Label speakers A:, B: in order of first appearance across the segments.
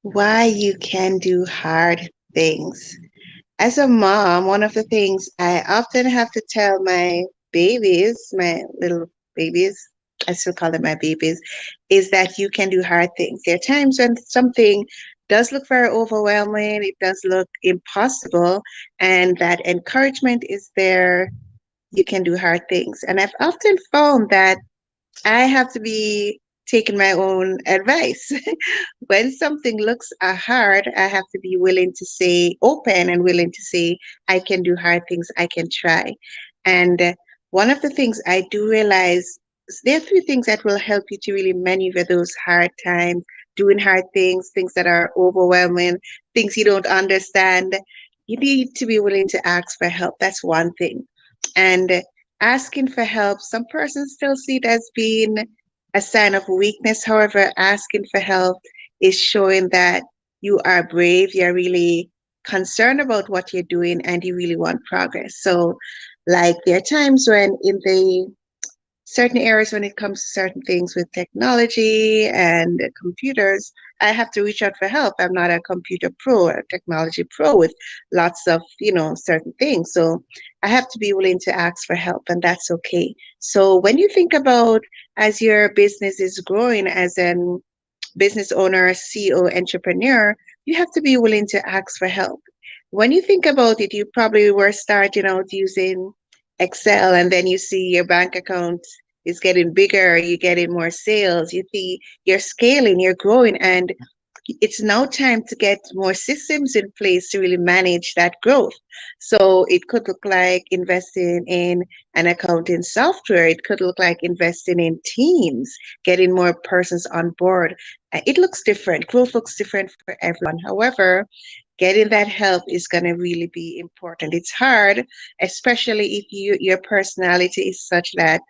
A: Why you can do hard things. As a mom, one of the things I often have to tell my babies, my little babies, I still call them my babies, is that you can do hard things. There are times when something does look very overwhelming, it does look impossible, and that encouragement is there. You can do hard things. And I've often found that I have to be taking my own advice. When something looks hard, I have to be willing to say, open and willing to say, I can do hard things, I can try. And one of the things I do realize there are three things that will help you to really maneuver those hard times, doing hard things, things that are overwhelming, things you don't understand. You need to be willing to ask for help. That's one thing. And asking for help, some persons still see it as being a sign of weakness. However, asking for help is showing that you are brave, you're really concerned about what you're doing, and you really want progress. So, like, there are times when in the certain areas when it comes to certain things with technology and computers, I have to reach out for help. I'm not a computer pro or a technology pro with lots of, certain things. So I have to be willing to ask for help, and that's okay. So when you think about as your business is growing as an business owner, CEO, entrepreneur, you have to be willing to ask for help. When you think about it, you probably were starting out using Excel, and then you see your bank account is getting bigger, you're getting more sales, you see you're scaling, you're growing, and it's now time to get more systems in place to really manage that growth. So it could look like investing in an accounting software. It could look like investing in teams, getting more persons on board. It looks different. Growth looks different for everyone. However, getting that help is going to really be important. It's hard, especially if your personality is such that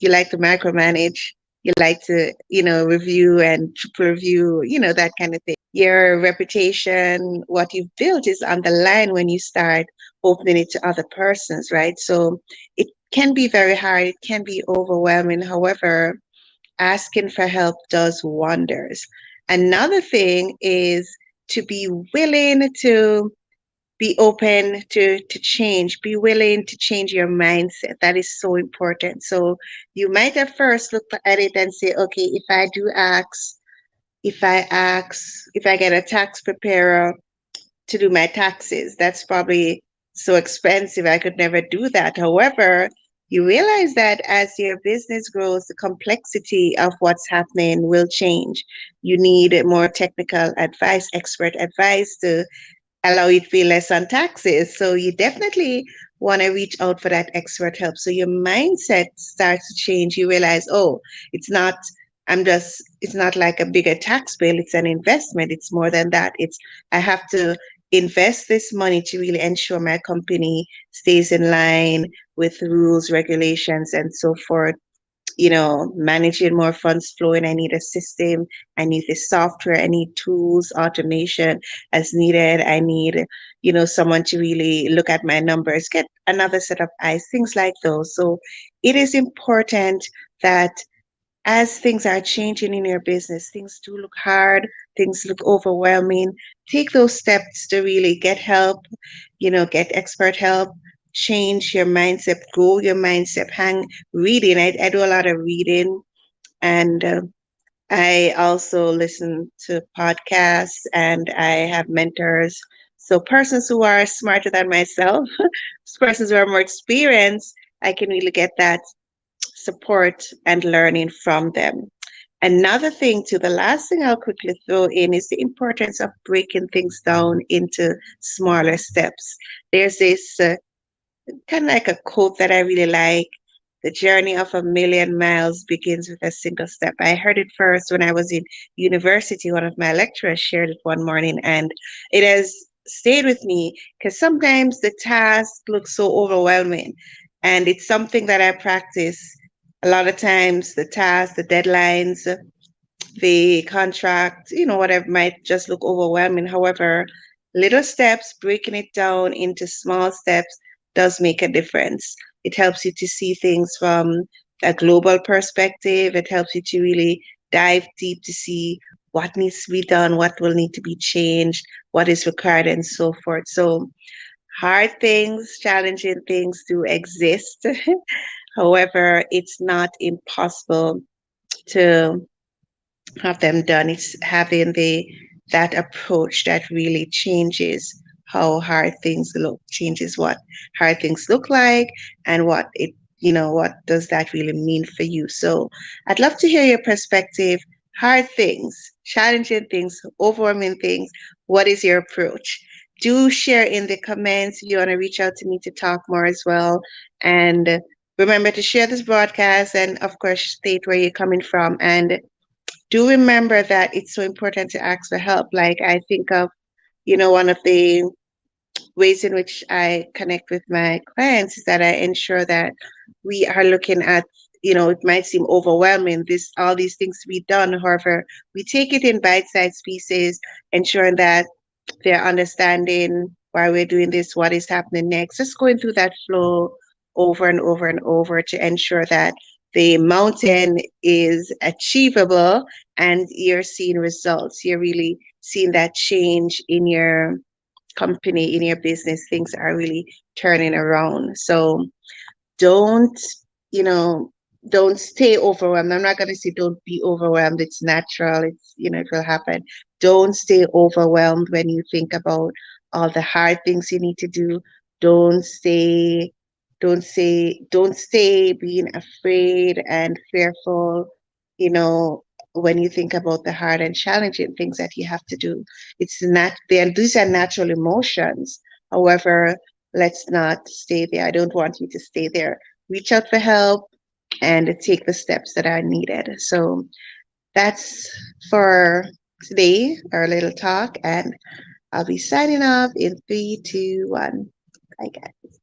A: you like to micromanage, you like to, review and triple review, that kind of thing. Your reputation, what you've built is on the line when you start opening it to other persons, right? So it can be very hard, it can be overwhelming. However, asking for help does wonders. Another thing is to be willing to be open to change, be willing to change your mindset. That is so important. So you might at first look at it and say, okay, if I get a tax preparer to do my taxes, that's probably so expensive, I could never do that. However, you realize that as your business grows, the complexity of what's happening will change. You need more technical advice, expert advice to allow you to pay less on taxes. So you definitely want to reach out for that expert help. So your mindset starts to change. You realize, oh, it's not, it's not like a bigger tax bill. It's an investment. It's more than that. I have to invest this money to really ensure my company stays in line with rules, regulations, and so forth, managing more funds flowing. I need a system. I need the software. I need tools, automation as needed. I need, someone to really look at my numbers, get another set of eyes, things like those. So it is important that as things are changing in your business, things do look hard, things look overwhelming. Take those steps to really get help, get expert help, change your mindset, grow your mindset, reading. I do a lot of reading, and I also listen to podcasts, and I have mentors. So persons who are smarter than myself, persons who are more experienced, I can really get that support and learning from them. Another thing, too, the last thing I'll quickly throw in is the importance of breaking things down into smaller steps. There's this kind of like a quote that I really like. The journey of a million miles begins with a single step. I heard it first when I was in university. One of my lecturers shared it one morning, and it has stayed with me because sometimes the task looks so overwhelming, and it's something that I practice a lot of times. The task, the deadlines, the contract, whatever might just look overwhelming. However, little steps, breaking it down into small steps does make a difference. It helps you to see things from a global perspective. It helps you to really dive deep to see what needs to be done, what will need to be changed, what is required, and so forth. So, hard things, challenging things do exist. However, it's not impossible to have them done. It's having the that approach that really changes how hard things look, changes what hard things look like, and what it what does that really mean for you. So I'd love to hear your perspective. Hard things, challenging things, overwhelming things. What is your approach? Do share in the comments if you want to reach out to me to talk more as well. And remember to share this broadcast and, of course, state where you're coming from. And do remember that it's so important to ask for help. Like I think of, one of the ways in which I connect with my clients is that I ensure that we are looking at, it might seem overwhelming, all these things to be done. However, we take it in bite-sized pieces, ensuring that they're understanding why we're doing this, what is happening next, just going through that flow over and over and over to ensure that the mountain is achievable and you're seeing results. You're really seeing that change in your company, in your business. Things are really turning around. So don't, you know, don't stay overwhelmed. I'm not going to say don't be overwhelmed. It's natural. It will happen. Don't stay overwhelmed when you think about all the hard things you need to do. Don't stay, don't stay being afraid and fearful, you know, when you think about the hard and challenging things that you have to do. It's not there. These are natural emotions. However, let's not stay there. I don't want you to stay there. Reach out for help and take the steps that are needed. So that's for today, our little talk, and I'll be signing off in 3, 2, 1. Bye, guys.